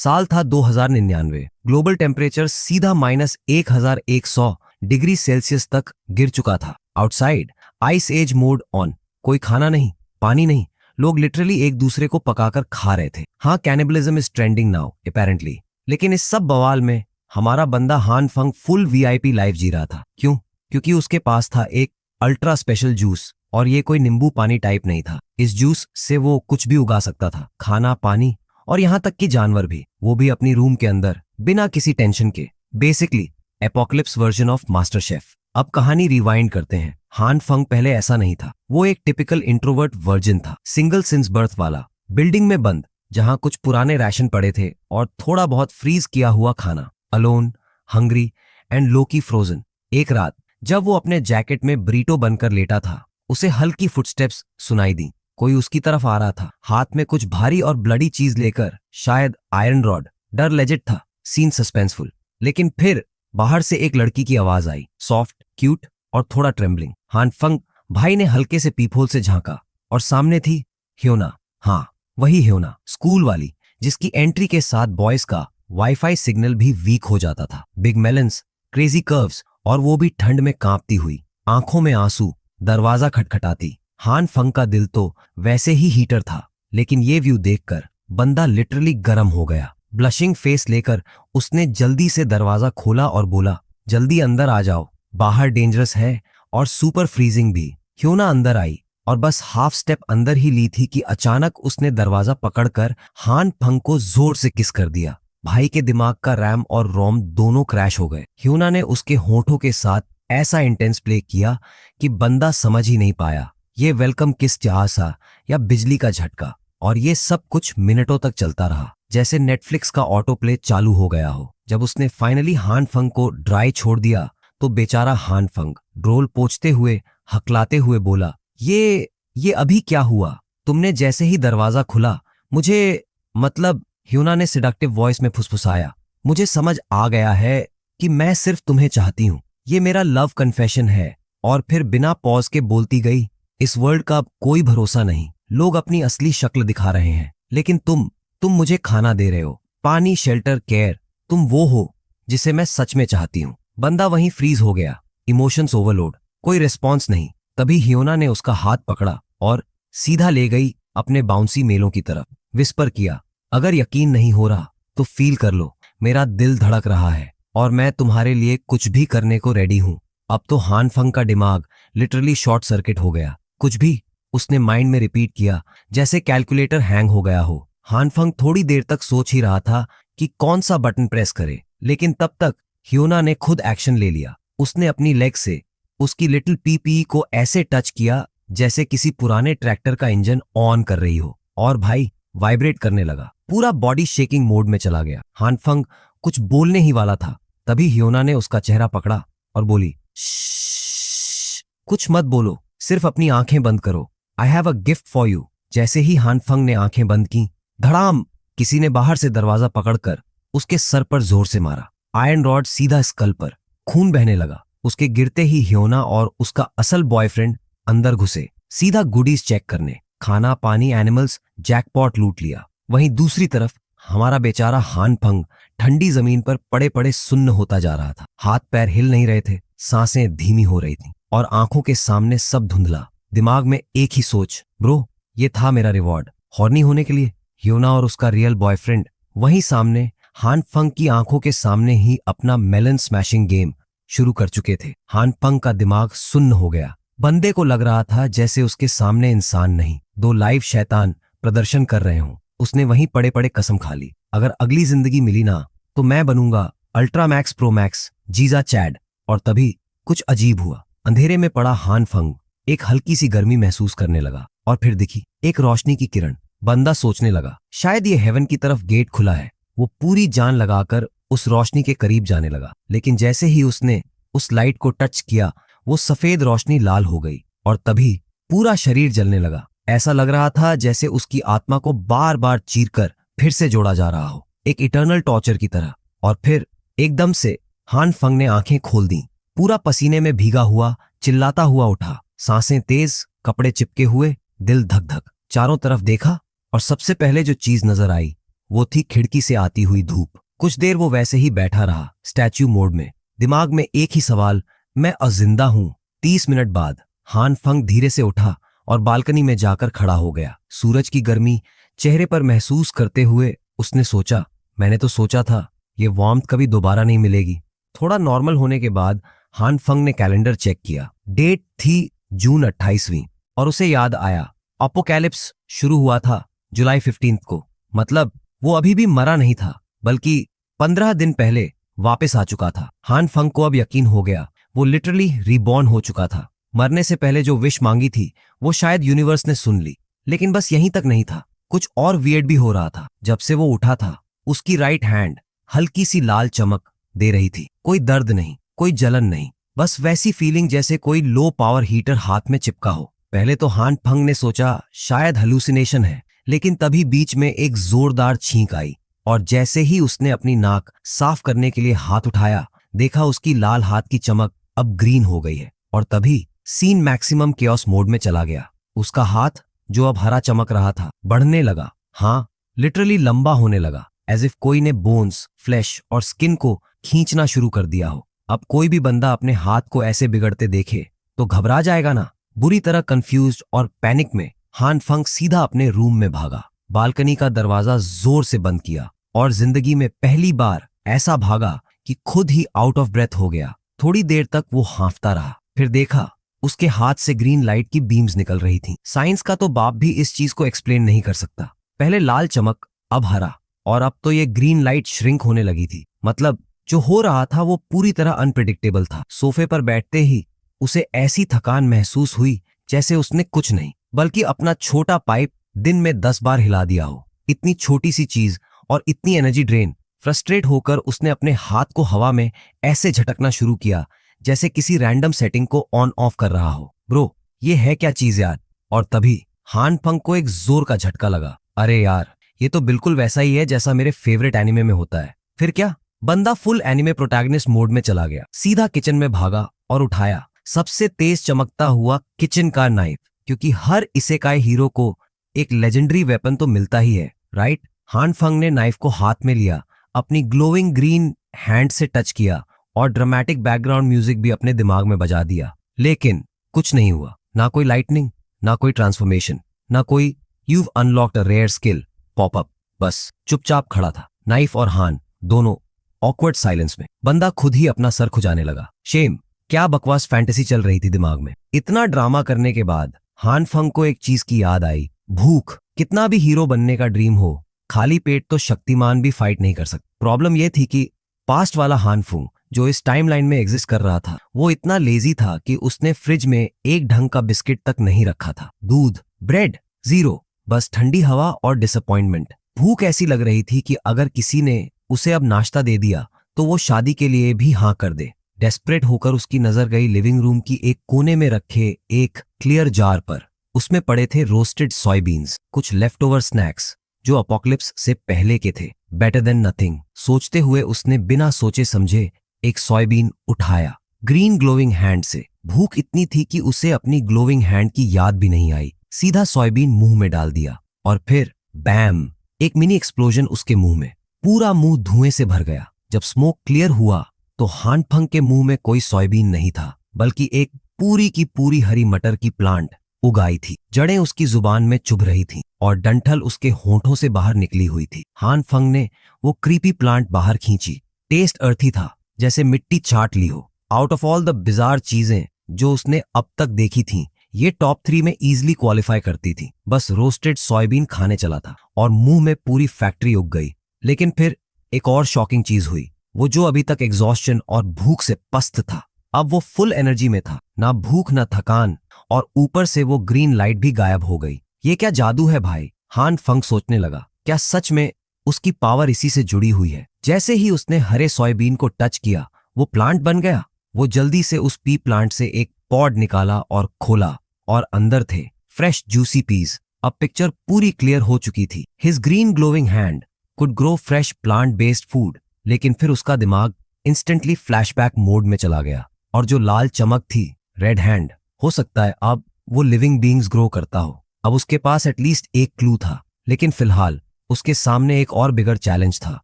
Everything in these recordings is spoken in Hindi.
साल था 2099। ग्लोबल टेम्परेचर सीधा -1100 डिग्री सेल्सियस तक गिर चुका था। Outside ice age mode on. कोई खाना नहीं, पानी नहीं, लोग लिटरली एक दूसरे को पकाकर खा रहे थे। हाँ, cannibalism is trending now apparently. लेकिन इस सब बवाल में हमारा बंदा हान फंग फुल वीआईपी लाइफ जी रहा था। क्यों? क्योंकि उसके पास था एक अल्ट्रा स्पेशल जूस, और ये कोई नींबू पानी टाइप नहीं था। इस जूस से वो कुछ भी उगा सकता था, खाना, पानी और यहाँ तक कि जानवर भी, वो भी अपनी रूम के अंदर बिना किसी टेंशन के। Basically apocalypse version of master chef. अब कहानी रिवाइंड करते हैं। हान फंग पहले ऐसा नहीं था। वो एक टिपिकल इंट्रोवर्ट वर्जिन था, सिंगल सिंस बर्थ वाला, बिल्डिंग में बंद, जहां कुछ पुराने राशन पड़े थे और थोड़ा बहुत फ्रीज किया हुआ खाना। Alone, hungry and Loki frozen. एक रात जब वो अपने जैकेट में ब्रीटो बनकर लेटा था, उसे हल्की फुटस्टेप्स सुनाई दी। कोई उसकी तरफ आ रहा था, हाथ में कुछ भारी और ब्लडी चीज लेकर, शायद आयरन रॉड। डर लेजिट था, सीन सस्पेंसफुल। लेकिन फिर बाहर से एक लड़की की आवाज आई, सॉफ्ट, क्यूट और थोड़ा ट्रेम्बलिंग। हान फंग भाई ने हल्के से पीपहोल से झांका और सामने थी ह्योना। हाँ, वही ह्योना, स्कूल वाली, जिसकी एंट्री के साथ बॉयज का वाईफाई सिग्नल भी वीक हो जाता था। बिग मेलन्स, क्रेजी कर्व्स और वो भी ठंड में कांपती हुई, आंखों में आंसू, दरवाजा खटखटाती। हान फंग का दिल तो वैसे ही हीटर था, लेकिन ये व्यू देखकर बंदा लिटरली गर्म हो गया। ब्लशिंग फेस लेकर उसने जल्दी से दरवाजा खोला और बोला, जल्दी अंदर आ जाओ, बाहर डेंजरस है और सुपर फ्रीजिंग भी। ह्योना अंदर आई और बस हाफ स्टेप अंदर ही ली थी कि अचानक उसने दरवाजा पकड़कर हान फंग को जोर से किस कर दिया। भाई के दिमाग का रैम और रोम दोनों क्रैश हो गए। ह्योना ने उसके होठों के साथ ऐसा इंटेंस प्ले किया कि बंदा समझ ही नहीं पाया ये वेलकम किस चाह सा या बिजली का झटका। और ये सब कुछ मिनटों तक चलता रहा, जैसे नेटफ्लिक्स का ऑटो प्ले चालू हो गया हो। जब उसने फाइनली हान फंग को ड्राई छोड़ दिया तो बेचारा हान फंग ड्रोल पोंछते हुए, हकलाते हुए बोला, ये अभी क्या हुआ? तुमने जैसे ही दरवाजा खुला मुझे, मतलब, ह्योना ने सिडक्टिव वॉइस में फुसफुसाया, मुझे समझ आ गया है कि मैं सिर्फ तुम्हें चाहती हूँ। ये मेरा लव कन्फेशन है। और फिर बिना पॉज के बोलती गई, इस वर्ल्ड का अब कोई भरोसा नहीं। लोग अपनी असली शक्ल दिखा रहे हैं, लेकिन तुम मुझे खाना दे रहे हो, पानी, शेल्टर, केयर। तुम वो हो जिसे मैं सच में चाहती हूँ। बंदा वहीं फ्रीज हो गया, इमोशंस ओवरलोड, कोई रिस्पॉन्स नहीं। तभी ह्योना ने उसका हाथ पकड़ा और सीधा ले गई अपने बाउंसी मेलों की तरफ। विस्पर किया, अगर यकीन नहीं हो रहा तो फील कर लो, मेरा दिल धड़क रहा है और मैं तुम्हारे लिए कुछ भी करने को रेडी हूं। अब तो हान फंग का दिमाग लिटरली शॉर्ट सर्किट हो गया। कुछ भी, उसने माइंड में रिपीट किया, जैसे कैलकुलेटर हैंग हो गया हो। हान फंग थोड़ी देर तक सोच ही रहा था कि कौन सा बटन प्रेस करे, लेकिन तब तक ह्योना ने खुद एक्शन ले लिया। उसने अपनी लेग से उसकी लिटिल पीपी को ऐसे टच किया जैसे किसी पुराने ट्रैक्टर का इंजन ऑन कर रही हो, और भाई वाइब्रेट करने लगा। पूरा बॉडी शेकिंग मोड में चला गया। हान फंग कुछ बोलने ही वाला था, तभी ह्योना ने उसका चेहरा पकड़ा और बोली, श्श्श, कुछ मत बोलो, सिर्फ अपनी आंखें बंद करो। I have a gift for you. जैसे ही हान फंग ने आंखें बंद की, धड़ाम, किसी ने बाहर से दरवाजा पकड़कर उसके सर पर जोर से मारा। आयरन रॉड सीधा स्कल पर, खून बहने लगा। उसके गिरते ही ह्योना और उसका असल बॉयफ्रेंड अंदर घुसे, सीधा गुडीज चेक करने, खाना, पानी, एनिमल्स, जैकपॉट लूट लिया। वहीं दूसरी तरफ हमारा बेचारा हान फंग ठंडी जमीन पर पड़े पड़े सुन्न होता जा रहा था। हाथ पैर हिल नहीं रहे थे, सांसें धीमी हो रही थी और आंखों के सामने सब धुंधला। दिमाग में एक ही सोच, ब्रो, ये था मेरा रिवॉर्ड, हॉर्नी होने के लिए। ह्योना और उसका रियल बॉयफ्रेंड वहीं सामने, हान फंग की आंखों के सामने ही अपना मेलन स्मैशिंग गेम शुरू कर चुके थे। हान फंग का दिमाग सुन्न हो गया। बंदे को लग रहा था जैसे उसके सामने इंसान नहीं, दो लाइव शैतान प्रदर्शन कर रहे हों। उसने वहीं पड़े पड़े कसम खा ली, अगर अगली जिंदगी मिली ना तो मैं बनूंगा अल्ट्रा मैक्स प्रो मैक्स जीजा चैड। और तभी कुछ अजीब हुआ। अंधेरे में पड़ा हान फंग एक हल्की सी गर्मी महसूस करने लगा और फिर दिखी एक रोशनी की किरण। बंदा सोचने लगा, शायद ये हेवन की तरफ गेट खुला है। वो पूरी जान लगाकर उस रोशनी के करीब जाने लगा, लेकिन जैसे ही उसने उस लाइट को टच किया, वो सफेद रोशनी लाल हो गई और तभी पूरा शरीर जलने लगा। ऐसा लग रहा था जैसे उसकी आत्मा को बार बार चीरकर फिर से जोड़ा जा रहा हो, एक इटर्नल टॉर्चर की तरह। और फिर एकदम से हान फंग ने आंखें खोल दी, पूरा पसीने में भीगा हुआ, चिल्लाता हुआ उठा, सांसें तेज, कपड़े चिपके हुए, दिल धक धक। चारों तरफ देखा और सबसे पहले जो चीज नजर आई वो थी खिड़की से आती हुई धूप। कुछ देर वो वैसे ही बैठा रहा, स्टैच्यू मोड में, दिमाग में एक ही सवाल, मैं अजिंदा हूं। 30 मिनट बाद हान फंग धीरे से उठा और बालकनी में जाकर खड़ा हो गया। सूरज की गर्मी चेहरे पर महसूस करते हुए उसने सोचा, मैंने तो सोचा था ये वार्मथ कभी दोबारा नहीं मिलेगी। थोड़ा नॉर्मल होने के बाद हान फंग ने कैलेंडर चेक किया। डेट थी जून 28वीं और उसे याद आया अपोकैलिप्स शुरू हुआ था जुलाई 15 को। मतलब वो अभी भी मरा नहीं था, बल्कि 15 दिन पहले वापस आ चुका था। हान फंग को अब यकीन हो गया, वो लिटरली रिबॉर्न हो चुका था। मरने से पहले जो विश मांगी थी वो शायद यूनिवर्स ने सुन ली। लेकिन बस यहीं तक नहीं था, कुछ और वियर्ड भी हो रहा था। जब से वो उठा था उसकी राइट हैंड हल्की सी लाल चमक दे रही थी। कोई दर्द नहीं, कोई जलन नहीं, बस वैसी फीलिंग जैसे कोई लो पावर हीटर हाथ में चिपका हो। पहले तो हान फंग ने सोचा शायद हेलुसिनेशन है, लेकिन तभी बीच में एक जोरदार छींक आई और जैसे ही उसने अपनी नाक साफ करने के लिए हाथ उठाया, देखा उसकी लाल हाथ की चमक अब ग्रीन हो गई है। और तभी सीन मैक्सिमम केओस मोड में चला गया। उसका हाथ जो अब हरा चमक रहा था बढ़ने लगा, हाँ लिटरली लंबा होने लगा, एज इफ कोई ने बोन्स, फ्लैश और स्किन को खींचना शुरू कर दिया हो। अब कोई भी बंदा अपने हाथ को ऐसे बिगड़ते देखे तो घबरा जाएगा ना। बुरी तरह कंफ्यूज्ड और पैनिक में हान फंग सीधा अपने रूम में भागा, बालकनी का दरवाजा जोर से बंद किया और जिंदगी में पहली बार ऐसा भागा कि खुद ही आउट ऑफ ब्रेथ हो गया। थोड़ी देर तक वो हांफता रहा, फिर देखा उसके हाथ से ग्रीन लाइट की बीम्स निकल रही थी। साइंस का तो बाप भी इस चीज को एक्सप्लेन नहीं कर सकता। पहले लाल चमक, अब हरा, और अब तो ये ग्रीन लाइट श्रिंक होने लगी थी। मतलब जो हो रहा था वो पूरी तरह अनप्रिडिक्टेबल था। सोफे पर बैठते ही उसे ऐसी थकान महसूस हुई जैसे उसने कुछ नहीं बल्कि अपना छोटा पाइप दिन में 10 बार हिला दिया हो। इतनी छोटी सी चीज और इतनी एनर्जी ड्रेन। फ्रस्ट्रेट होकर उसने अपने हाथ को हवा में ऐसे झटकना शुरू किया जैसे किसी रैंडम सेटिंग को ऑन ऑफ कर रहा हो। ब्रो, ये है क्या चीज यार? और तभी हान फंग को एक जोर का झटका लगा। अरे यार, ये तो बिल्कुल वैसा ही है जैसा मेरे फेवरेट एनिमे में होता है। फिर क्या, बंदा फुल एनिमे प्रोटैगनिस्ट मोड में चला गया, सीधा किचन में भागा और उठाया सबसे तेज चमकता हुआ किचन का नाइफ, क्योंकि हर इसेकाई हीरो को एक लेजेंडरी वेपन तो मिलता ही है, राइट? हान फंग ने नाइफ को हाथ में लिया, अपनी ग्लोइंग ग्रीन हैंड से टच किया और ड्रामेटिक बैकग्राउंड म्यूजिक भी अपने दिमाग में बजा दिया। लेकिन कुछ नहीं हुआ, ना कोई लाइटनिंग, ना कोई ट्रांसफॉर्मेशन, ना कोई "You've unlocked a rare skill" popup. बस चुपचाप खड़ा था, नाइफ और हान दोनों ऑकवर्ड साइलेंस में। बंदा खुद ही अपना सर खुजाने लगा। शेम, क्या बकवास फैंटेसी चल रही थी दिमाग में। इतना ड्रामा करने के बाद हान फंग को एक चीज की याद आई, भूख। कितना भी हीरो बनने का ड्रीम हो, खाली पेट तो शक्तिमान भी फाइट नहीं कर सकता। प्रॉब्लम यह थी कि पास्ट वाला हान फंग जो इस टाइमलाइन में एग्जिस्ट कर रहा था, वो इतना लेजी था कि उसने फ्रिज में एक ढंग का बिस्किट तक नहीं रखा था। दूध, ब्रेड, जीरो, बस ठंडी हवा और डिसअपॉइंटमेंट। भूख ऐसी लग रही थी कि अगर किसी ने उसे अब नाश्ता दे दिया तो वो शादी के लिए भी हाँ कर दे। डेस्परेट होकर उसकी नजर गई लिविंग रूम की एक कोने में रखे एक क्लियर जार पर। उसमें पड़े थे रोस्टेड सोयाबीन्स, कुछ लेफ्ट ओवर स्नैक्स जो अपोकलिप्स से पहले के थे। बेटर देन नथिंग सोचते हुए उसने बिना सोचे समझे एक सोयाबीन उठाया ग्रीन ग्लोइंग हैंड से। भूख इतनी थी कि उसे अपनी ग्लोइंग हैंड की याद भी नहीं आई। सीधा सोयाबीन मुंह में डाल दिया और फिर बैम, एक मिनी एक्सप्लोजन उसके मुंह में। पूरा मुंह धुएं से भर गया। जब स्मोक क्लियर हुआ तो हान फंग के मुंह में कोई सोयाबीन नहीं था, बल्कि एक पूरी की पूरी हरी मटर की प्लांट उगाई थी। जड़ें उसकी जुबान में चुभ रही थीं और डंठल उसके होंठों से बाहर निकली हुई थी। हान फंग ने वो क्रीपी प्लांट बाहर खींची। टेस्ट अर्थी था, जैसे मिट्टी चाट ली हो। Out of all the bizarre चीजें जो उसने अब तक देखी थीं, ये टॉप 3 में इजीली क्वालिफाई करती थी। बस रोस्टेड सोयाबीन खाने चला था और मुंह में पूरी फैक्ट्री उग गई। लेकिन फिर एक और शॉकिंग चीज हुई। वो जो अभी तक एग्जॉस्शन और भूख से पस्त था, अब वो फुल एनर्जी में था। ना भूख ना थकान, और ऊपर से वो ग्रीन लाइट भी गायब हो गई। ये क्या जादू है भाई? हान फंग सोचने लगा। क्या सच में उसकी पावर इसी से जुड़ी हुई है? जैसे ही उसने हरे सोयाबीन को टच किया, वो प्लांट बन गया। वो जल्दी से उस पी प्लांट से एक पॉड निकाला और खोला, और अंदर थे फ्रेश जूसी पीस। अब पिक्चर पूरी क्लियर हो चुकी थी। His green glowing hand could grow fresh plant based food. लेकिन फिर उसका दिमाग इंस्टेंटली फ्लैशबैक मोड में चला गया, और जो लाल चमक थी, रेड हैंड, हो सकता है अब वो लिविंग बीइंग्स ग्रो करता हो। अब उसके पास एटलीस्ट एक क्लू था, लेकिन फिलहाल उसके सामने एक और बिगर चैलेंज था।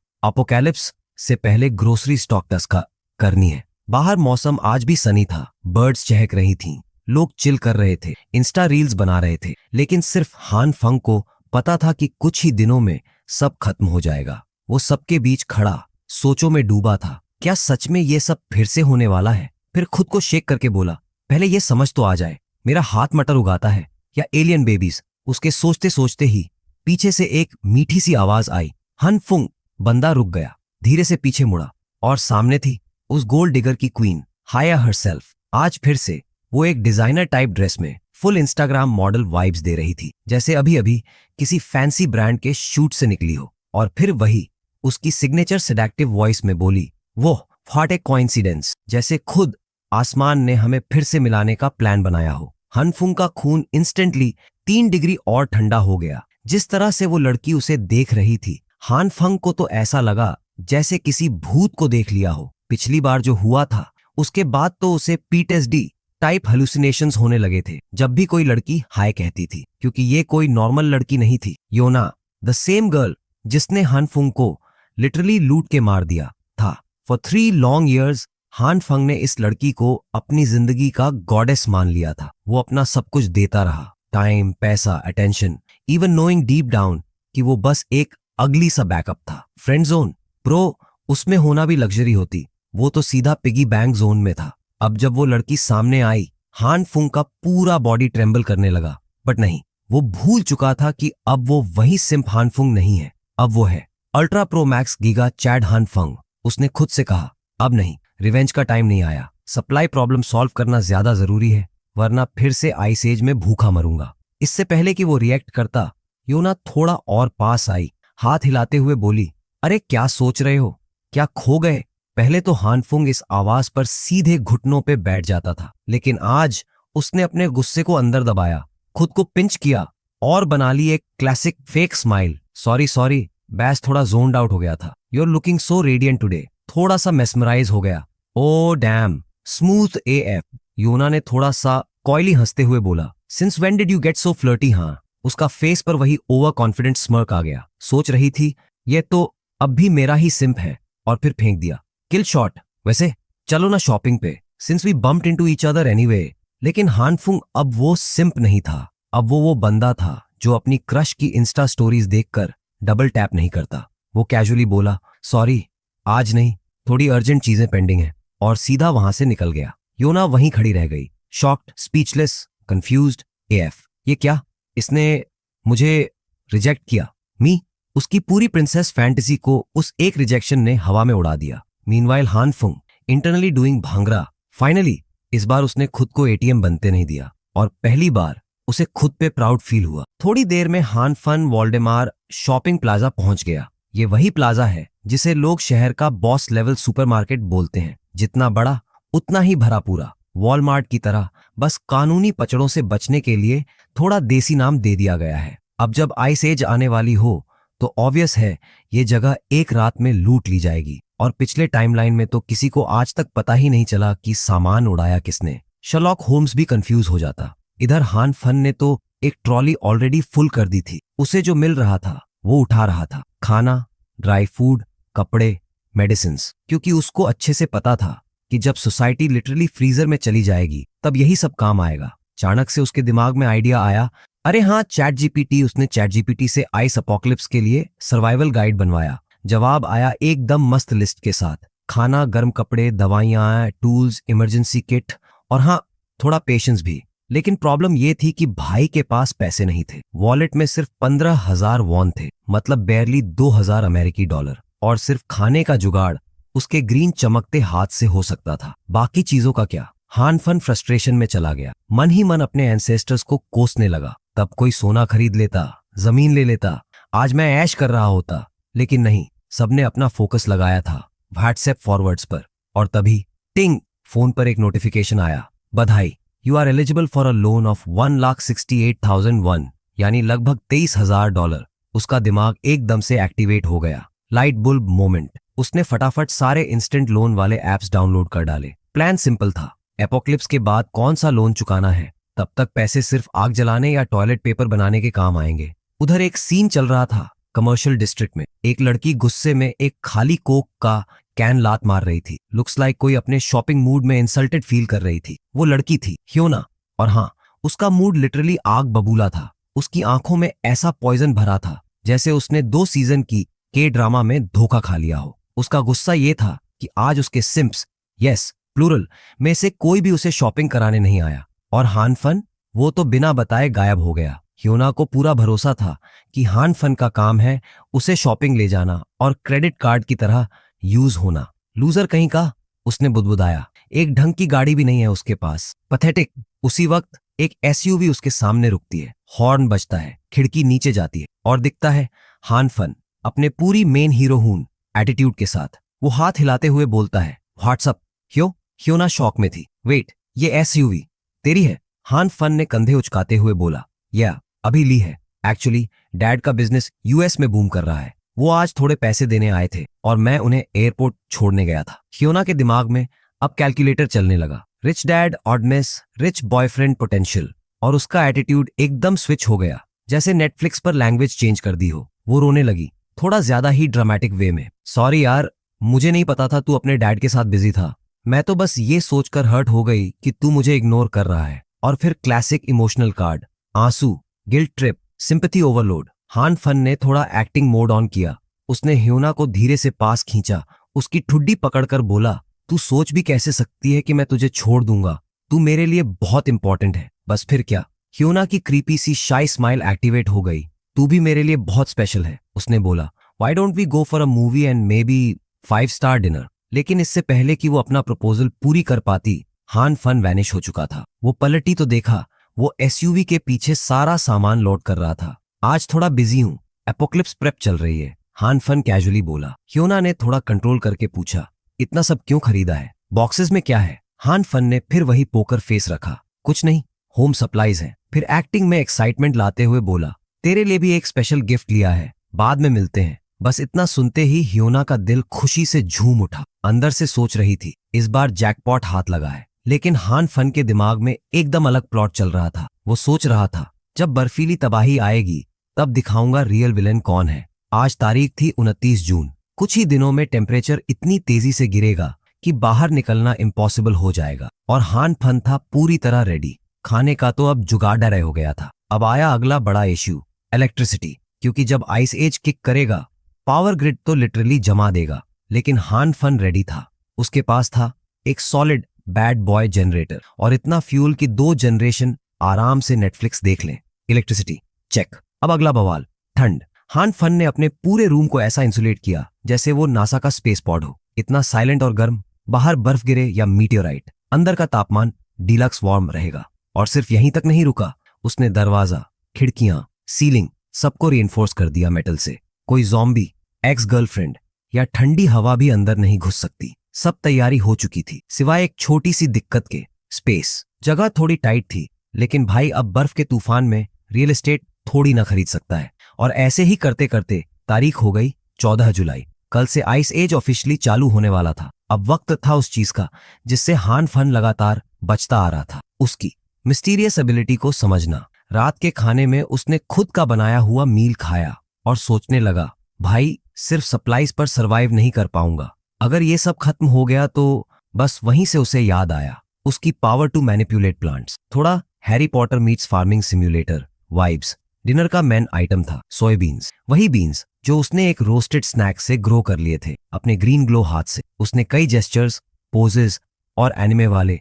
अपोकैलिप्स से पहले ग्रोसरी स्टॉक टस्का करनी है। बाहर मौसम आज भी सनी था, बर्ड्स चहक रही थीं, लोग चिल कर रहे थे, इंस्टा रील्स बना रहे थे, लेकिन सिर्फ हान फंग को पता था कि कुछ ही दिनों में सब खत्म हो जाएगा। वो सबके बीच खड़ा सोचों में डूबा था। क्या सच में ये सब फिर से होने वाला है? फिर खुद को शेक करके बोला, पहले ये समझ तो आ जाए, मेरा हाथ मटर उगाता है या एलियन बेबीज। उसके सोचते सोचते ही पीछे से एक मीठी सी आवाज आई। हन फुंग। बंदा रुक गया, धीरे से पीछे मुड़ा और सामने थी उस गोल्ड डिगर की क्वीन, हाया हरसेल्फ। आज फिर से वो एक डिजाइनर टाइप ड्रेस में फुल इंस्टाग्राम मॉडल वाइब्स दे रही थी, जैसे अभी अभी किसी फैंसी ब्रांड के शूट से निकली हो। और फिर वही उसकी सिग्नेचर सेडक्टिव वॉइस में बोली, वो व्हाट ए कोइंसिडेंस, जैसे खुद आसमान ने हमें फिर से मिलाने का प्लान बनाया हो। हनफुंग का खून इंस्टेंटली 3 डिग्री और ठंडा हो गया। जिस तरह से वो लड़की उसे देख रही थी, हानफंग को तो ऐसा लगा जैसे किसी भूत को देख लिया हो। पिछली बार जो हुआ था उसके बाद तो उसे पीटीएसडी टाइप हेलुसिनेशंस होने लगे थे जब भी कोई लड़की हाय कहती थी, क्योंकि ये कोई नॉर्मल लड़की नहीं थी। योना, द सेम गर्ल जिसने हानफुंग को लिटरली लूट के मार दिया था। फॉर 3 लॉन्ग ईयर्स हानफंग ने इस लड़की को अपनी जिंदगी का गॉडेस मान लिया था। वो अपना सब कुछ देता रहा, टाइम, पैसा, attention, even knowing deep down कि वो बस एक अगली सा बैकअप था। फ्रेंड जोन ब्रो, उसमें होना भी लग्जरी होती, वो तो सीधा पिगी बैंक जोन में था। अब जब वो लड़की सामने आई, हानफुंग का पूरा बॉडी ट्रेम्बल करने लगा। बट नहीं, वो भूल चुका था कि अब वो वही सिंप हानफुंग नहीं है, अब वो है ultra pro max giga chad हानफंग। उसने खुद से कहा, अब नहीं, रिवेंज का टाइम नहीं आया। सप्लाई प्रॉब्लम सॉल्व करना ज्यादा जरूरी है, वरना फिर से आइस एज में भूखा मरूंगा। इससे पहले कि वो रिएक्ट करता, योना थोड़ा और पास आई, हाथ हिलाते हुए बोली, अरे क्या सोच रहे हो, क्या खो गए? पहले तो हानफुंग इस आवाज पर सीधे घुटनों पे बैठ जाता था, लेकिन आज उसने अपने गुस्से को अंदर दबाया, खुद को पिंच किया और बना ली एक क्लासिक फेक स्माइल। सॉरी, बैस थोड़ा जोन्ड आउट हो गया था। You are looking so radiant today. थोड़ा सा मेस्मराइज हो गया। Oh damn, smooth AF. Yona ने थोड़ा सा कॉयली हंसते हुए बोला, since when did you get so flirty? हाँ, उसका फेस पर वही ओवर कॉन्फिडेंट स्मर्क आ गया। सोच रही थी ये तो अब भी मेरा ही सिंप है, और फिर फेंक दिया। Kill shot. वैसे चलो ना शॉपिंग पे, since we bumped into each other anyway. लेकिन हानफुंग अब वो सिंप नहीं था, अब वो बंदा था जो अपनी क्रश की इंस्टा स्टोरीज देखकर डबल टैप नहीं करता। वो कैजुअली बोला, सॉरी आज नहीं, थोड़ी अर्जेंट चीजें पेंडिंग है, और सीधा वहां से निकल गया। योना वहीं खड़ी रह गई, शॉक्ड, स्पीचलेस, कंफ्यूज्ड। एएफ, ये क्या? इसने मुझे रिजेक्ट किया? मी? उसकी पूरी प्रिंसेस फैंटेसी को उस एक रिजेक्शन ने हवा में उड़ा दिया। मीनवाइल हानफुंग इंटरनली डूइंग भांगरा। फाइनली इस बार उसने खुद को एटीएम बनते नहीं दिया, और पहली बार उसे खुद पे प्राउड फील हुआ। थोड़ी देर में हानफन वॉल्डेमार शॉपिंग प्लाजा पहुंच गया। ये वही प्लाजा है जिसे लोग शहर का बॉस लेवल सुपरमार्केट बोलते हैं, जितना बड़ा उतना ही भरा पूरा, वॉलमार्ट की तरह, बस कानूनी पचड़ों से बचने के लिए थोड़ा देसी नाम दे दिया गया है। अब जब आइस एज आने वाली हो तो ऑब्वियस है ये जगह एक रात में लूट ली जाएगी, और पिछले टाइमलाइन में तो किसी को आज तक पता ही नहीं चला कि सामान उड़ाया किसने। शर्लॉक होम्स भी कंफ्यूज हो जाता। इधर हानफन ने तो एक ट्रॉली ऑलरेडी फुल कर दी थी, उसे जो मिल रहा था वो उठा रहा था, खाना, ड्राई फूड, कपड़े, मेडिसिन्स, क्योंकि उसको अच्छे से पता था कि जब सोसाइटी लिटरली फ्रीजर में चली जाएगी तब यही सब काम आएगा। अचानक से उसके दिमाग में आइडिया आया, अरे हाँ, चैट जीपीटी। उसने चैट जीपीटी से आइस अपोकलिप्स के लिए सर्वाइवल गाइड बनवाया। जवाब आया एकदम मस्त लिस्ट के साथ, खाना, गर्म कपड़े, दवाइयां, टूल्स, इमरजेंसी किट, और हाँ, थोड़ा पेशेंस भी। लेकिन प्रॉब्लम ये थी कि भाई के पास पैसे नहीं थे। वॉलेट में सिर्फ 15,000 वॉन थे, मतलब बेयरली 2,000 अमेरिकी डॉलर, और सिर्फ खाने का जुगाड़ उसके ग्रीन चमकते हाथ से हो सकता था। बाकी चीजों का क्या? हानफन फ्रस्ट्रेशन में चला गया, मन ही मन अपने एंसेस्टर्स को कोसने लगा। तब कोई सोना खरीद लेता, जमीन ले लेता, आज मैं ऐश कर रहा होता। लेकिन नहीं, सबने अपना फोकस लगाया था व्हाट्सएप फॉरवर्ड्स पर। और तभी टिंग, फोन पर एक नोटिफिकेशन आया, बधाई, you are eligible for a loan of 1,68,001, यानी लगभग $23,000। उसका दिमाग एकदम से एक्टिवेट हो गया। Light bulb moment. उसने फटाफट सारे इंस्टेंट लोन वाले एप्स डाउनलोड कर डाले। प्लान सिंपल था, एपोक्लिप्स के बाद कौन सा लोन चुकाना है, तब तक पैसे सिर्फ आग जलाने या टॉयलेट पेपर बनाने के काम आएंगे। उधर एक सीन चल रहा था, कमर्शियल डिस्ट्रिक्ट में एक लड़की गुस्से में एक खाली कोक का कैन लात मार रही थी। लुक्स लाइक कोई अपने शॉपिंग मूड में इंसल्टेड फील कर रही थी। वो लड़की थी ह्योना, और हाँ, उसका मूड लिटरली आग बबूला था। उसकी आंखों में ऐसा पॉइजन भरा था जैसे उसने 2 सीजन की के ड्रामा में धोखा खा लिया हो। उसका गुस्सा ये था कि आज उसके सिम्प्स, यस प्लूरल, में से कोई भी उसे शॉपिंग कराने नहीं आया, और हान फन, वो तो बिना बताए गायब हो गया। ह्योना को पूरा भरोसा था कि हान फन का काम है उसे शॉपिंग ले जाना और क्रेडिट कार्ड की तरह यूज होना। लूजर कहीं का, उसने बुदबुदाया। एक ढंग की गाड़ी भी नहीं है उसके पास, पैथेटिक। उसी वक्त एक एसयूवी उसके सामने रुकती है, हॉर्न बजता है, खिड़की नीचे जाती है और दिखता है हान फन अपने पूरी मेन हीरो हून एटीट्यूड के साथ। वो हाथ हिलाते हुए बोलता है, व्हाट्सअप ह्योना शॉक में थी। वेट, ये एसयूवी तेरी है? हान फन ने कंधे उचकाते हुए बोला, या अभी ली है। एक्चुअली डैड का बिजनेस यूएस में बूम कर रहा है। वो आज थोड़े पैसे देने आए थे और मैं उन्हें एयरपोर्ट छोड़ने गया था। ह्योना के दिमाग में अब कैलकुलेटर चलने लगा। Rich dad oddness, rich boyfriend potential, और उसका एटीट्यूड एकदम स्विच हो गया, जैसे नेटफ्लिक्स पर लैंग्वेज चेंज कर दी हो। वो रोने लगी, थोड़ा ज्यादा ही ड्रामेटिक वे में। सॉरी यार, मुझे नहीं पता था तू अपने डैड के साथ बिजी था। मैं तो बस ये सोचकर हर्ट हो गई कि तू मुझे इग्नोर कर रहा है। और फिर क्लासिक इमोशनल कार्ड, आंसू, गिल्ट ट्रिप, सिंपैथी ओवरलोड। हान फन ने थोड़ा एक्टिंग मोड ऑन किया। उसने ह्योना को धीरे से पास खींचा, उसकी ठुड्डी पकड़कर बोला, तू सोच भी कैसे सकती है कि मैं तुझे छोड़ दूंगा? तू मेरे लिए बहुत इंपॉर्टेंट है। बस फिर क्या? ह्योना की क्रीपी सी शाई स्माइल एक्टिवेट हो गई। तू भी मेरे लिए बहुत स्पेशल है, उसने बोला। Why don't we go for a movie and maybe 5 star dinner? लेकिन इससे पहले कि वो अपना प्रपोजल पूरी कर पाती, हान फन वैनिश हो चुका था। वो पलटी तो देखा, वो एसयूवी के पीछे सारा सामान लोड कर रहा था। आज थोड़ा बिजी हूं, एपोक्लिप्स प्रेप चल रही है, हान फन कैजुअली बोला। ह्योना ने थोड़ा कंट्रोल करके पूछा, इतना सब क्यों खरीदा है? बॉक्सेस में क्या है? हान फन ने फिर वही पोकर फेस रखा, कुछ नहीं, होम सप्लाईज हैं। फिर एक्टिंग में एक्साइटमेंट लाते हुए बोला, तेरे लिए भी एक स्पेशल गिफ्ट लिया है, बाद में मिलते हैं। बस इतना सुनते ही ह्योना का दिल खुशी से झूम उठा। अंदर से सोच रही थी, इस बार जैकपॉट हाथ लगा है। लेकिन हान फन के दिमाग में एकदम अलग प्लॉट चल रहा था। वो सोच रहा था, जब बर्फीली तबाही आएगी तब दिखाऊंगा रियल विलेन कौन है। आज तारीख थी 29 जून। कुछ ही दिनों में टेम्परेचर इतनी तेजी से गिरेगा कि बाहर निकलना इम्पॉसिबल हो जाएगा, और हान फन था पूरी तरह रेडी। खाने का तो अब जुगाड़ डरे हो गया था। अब आया अगला बड़ा इश्यू, इलेक्ट्रिसिटी, क्योंकि जब आइस एज किक करेगा पावर ग्रिड तो लिटरली जमा देगा। लेकिन हान फन रेडी था। उसके पास था एक सॉलिड बैड बॉय जनरेटर और इतना फ्यूल कि 2 जनरेशन आराम से नेटफ्लिक्स देख लें। Electricity check. अब अगला बवाल, ठंड। हान फन ने अपने पूरे रूम को ऐसा इंसुलेट किया जैसे वो नासा का स्पेस पॉड हो, इतना साइलेंट और गर्म, बाहर बर्फ गिरे या मीटियोराइट, अंदर का तापमान डीलक्स वार्म रहेगा। और सिर्फ यहीं तक नहीं रुका, उसने दरवाजा, खिड़कियां, सीलिंग सबको रीइंफोर्स कर दिया मेटल से। कोई ज़ॉम्बी, एक्स गर्लफ्रेंड या ठंडी हवा भी अंदर नहीं घुस सकती। सब तैयारी हो चुकी थी, सिवाय एक छोटी सी दिक्कत के, स्पेस। जगह थोड़ी टाइट थी, लेकिन भाई अब बर्फ के तूफान में रियल एस्टेट थोड़ी ना खरीद सकता है। और ऐसे ही करते करते तारीख हो गई 14 जुलाई। कल से आइस एज ऑफिशियली चालू होने वाला था। अब वक्त था उस चीज का जिससे हान फन लगातार बचता आ रहा था, उसकी मिस्टीरियस एबिलिटी को समझना। रात के खाने में उसने खुद का बनाया हुआ मील खाया और सोचने लगा, भाई सिर्फ सप्लाईज पर सरवाइव नहीं कर पाऊंगा। अगर ये सब खत्म हो गया तो बस वहीं से उसे याद आया उसकी पावर टू मैनिपुलेट प्लांट्स। थोड़ा Harry Potter meets farming simulator vibes. Dinner का मेन आइटम था सोयाबीन्स, वही बीन्स जो उसने एक रोस्टेड स्नैक से ग्रो कर लिए थे अपने ग्रीन ग्लो हाथ से। उसने कई जेस्चर्स, पोजेस और एनिमे वाले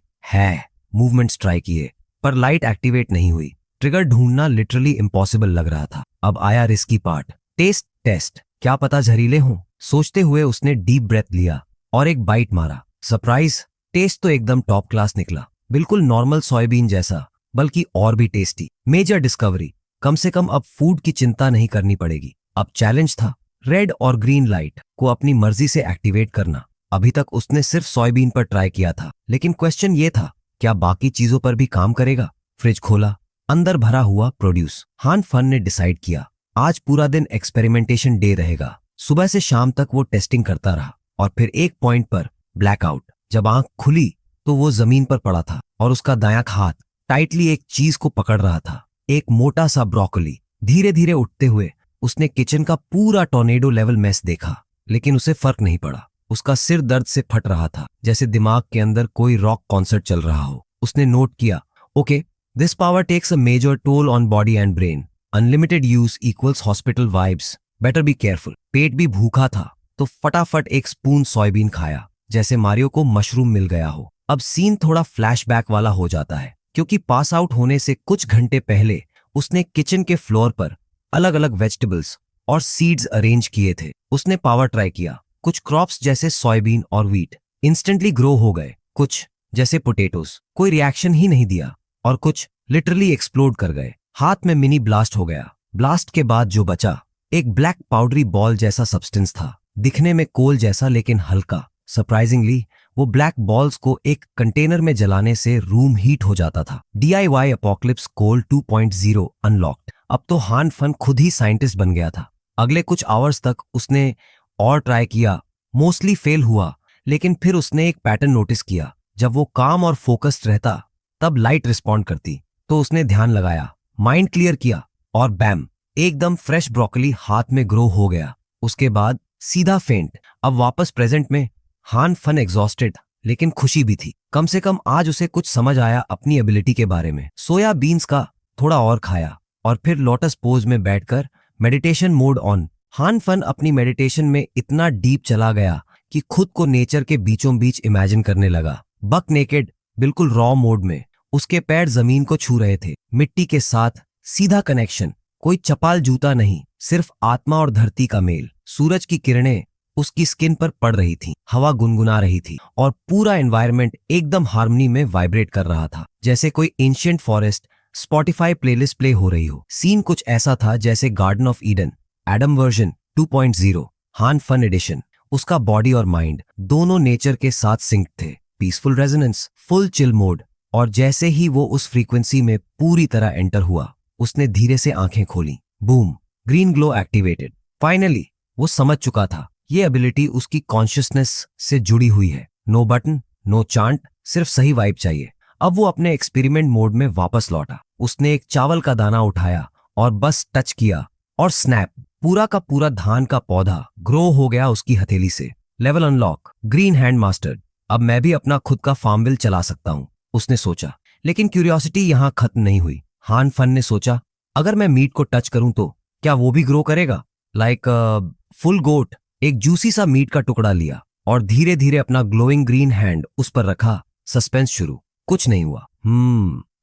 मूवमेंट्स ट्राई किए, पर लाइट एक्टिवेट नहीं हुई। ट्रिगर ढूंढना लिटरली इम्पॉसिबल लग रहा था। अब आया रिस्की पार्ट, टेस्ट टेस्ट। क्या पता जहरीले हों, सोचते हुए उसने डीप ब्रेथ लिया और एक बाइट मारा। सरप्राइज, टेस्ट तो एकदम टॉप क्लास निकला, बिल्कुल नॉर्मल सोयाबीन जैसा, बल्कि और भी टेस्टी। मेजर डिस्कवरी, कम से कम अब फूड की चिंता नहीं करनी पड़ेगी। अब चैलेंज था रेड और ग्रीन लाइट को अपनी मर्जी से एक्टिवेट करना। अभी तक उसने सिर्फ सोयाबीन पर ट्राई किया था, लेकिन क्वेश्चन ये था, क्या बाकी चीजों पर भी काम करेगा? फ्रिज खोला, अंदर भरा हुआ प्रोड्यूस। हान फन ने डिसाइड किया, आज पूरा दिन एक्सपेरिमेंटेशन डे रहेगा। सुबह से शाम तक वो टेस्टिंग करता रहा, और फिर एक पॉइंट पर ब्लैकआउट। जब आंख खुली तो वो जमीन पर पड़ा था और उसका दायां हाथ टाइटली एक चीज को पकड़ रहा था, एक मोटा सा ब्रोकोली। धीरे धीरे उठते हुए उसने किचन का पूरा टॉर्नेडो लेवल मेस देखा, लेकिन उसे फर्क नहीं पड़ा। उसका सिर दर्द से फट रहा था, जैसे दिमाग के अंदर कोई रॉक कॉन्सर्ट चल रहा हो। उसने नोट किया, okay, this power takes a major toll on body and brain. Unlimited use equals hospital vibes, better be careful. पेट भी भूखा था तो फटाफट एक स्पून सोयाबीन खाया, जैसे मारियो को मशरूम मिल गया हो। अब सीन थोड़ा फ्लैशबैक वाला हो जाता है, क्योंकि पास आउट होने से कुछ घंटे पहले उसने किचन के फ्लोर पर अलग अलग वेजिटेबल्स और सीड्स अरेंज किए थे। उसने पावर ट्राई किया। कुछ क्रॉप्स जैसे सोयाबीन और व्हीट इंस्टेंटली ग्रो हो गए, कुछ जैसे पोटैटोस कोई रिएक्शन ही नहीं दिया, और कुछ लिटरली एक्सप्लोड कर गए। हाथ में मिनी ब्लास्ट हो गया। ब्लास्ट के बाद जो बचा एक ब्लैक पाउडरी बॉल जैसा सब्सटेंस था, दिखने में कोल जैसा लेकिन हल्का। सरप्राइजिंगली वो ब्लैक बॉल्स को एक कंटेनर में जलाने से रूम हीट हो जाता था। DIY अपोकलिप्स कोल 2.0 अनलॉक्ड। अब तो हान फन खुद ही साइंटिस्ट बन गया था। अगले कुछ आवर्स तक उसने और ट्राई किया, मोस्टली फेल हुआ, लेकिन फिर उसने एक पैटर्न नोटिस किया। जब वो काम और फोकस्ड रहता तब लाइट रिस्पॉन्ड करती। तो उसने ध्यान लगाया, माइंड क्लियर किया, और बैम, एकदम फ्रेश ब्रोकली हाथ में ग्रो हो गया। उसके बाद सीधा फेंट। अब वापस प्रेजेंट में हान फन एग्जॉस्टेड, लेकिन खुशी भी थी। कम से कम आज उसे कुछ समझ आया अपनी एबिलिटी के बारे में। सोया बीन्स का थोड़ा और खाया और फिर लोटस पोज में बैठकर मेडिटेशन मोड ऑन। हान फन अपनी मेडिटेशन में इतना डीप चला गया कि खुद को नेचर के बीचों बीच इमेजिन करने लगा। बक नेकेड, बिल्कुल रॉ मोड में। उसके पैर जमीन को छू रहे थे, मिट्टी के साथ सीधा कनेक्शन। कोई चपाल जूता नहीं, सिर्फ आत्मा और धरती का मेल। सूरज की किरणें उसकी स्किन पर पड़ रही थी, हवा गुनगुना रही थी, और पूरा एनवायरनमेंट एकदम हार्मनी में वाइब्रेट कर रहा था, जैसे कोई ancient forest Spotify playlist play हो रही हो। सीन कुछ ऐसा था जैसे garden of Eden, Adam version 2.0, हान फन एडिशन। उसका बॉडी और माइंड दोनों नेचर के साथ सिंक थे। Peaceful resonance, full chill mode. और जैसे ही वो उस फ्रीक्वेंसी में पूरी तरह एंटर हुआ, उसने धीरे से आंखें खोली। Boom, green glow activated. Finally वो समझ चुका था, ये एबिलिटी उसकी कॉन्शियसनेस से जुड़ी हुई है। नो बटन, नो चांट, सिर्फ सही वाइब चाहिए। अब वो अपने एक्सपेरिमेंट मोड में वापस लौटा। उसने एक चावल का दाना उठाया और बस टच किया, और स्नैप, पूरा का पूरा धान का पौधा ग्रो हो गया उसकी हथेली से। Level unlock, green hand mastered. अब मैं भी अपना खुद का फार्म विल चला सकता हूँ, उसने सोचा। लेकिन क्यूरियोसिटी यहाँ खत्म नहीं हुई। हान फन ने सोचा, अगर मैं मीट को टच करूं तो क्या वो भी ग्रो करेगा? लाइक फुल गोट। एक जूसी सा मीट का टुकड़ा लिया और धीरे धीरे अपना ग्लोइंग ग्रीन हैंड उस पर रखा। सस्पेंस शुरू। कुछ नहीं हुआ।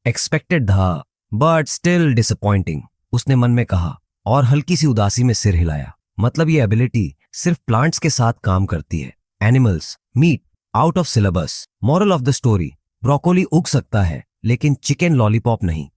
एक्सपेक्टेड था, बट स्टिल डिसअपॉइंटिंग, उसने मन में कहा, और हल्की सी उदासी में सिर हिलाया। मतलब ये एबिलिटी सिर्फ प्लांट्स के साथ काम करती है। Animals, meat, out of syllabus. Moral of the story, broccoli उग सकता है, लेकिन चिकन लॉलीपॉप नहीं।